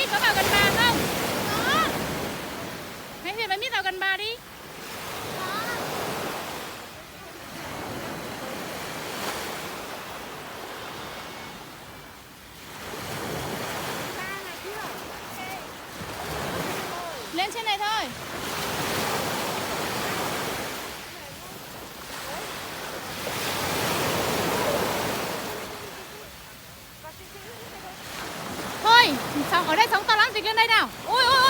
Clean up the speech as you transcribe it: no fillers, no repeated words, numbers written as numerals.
Mít có vào gần bà không? Có. Hãy Huyền và Mít vào gần bà đi. Lên trên này thôi. Thôi, ở đây sóng to lắm, dịch lên đây nào. Ôi ôi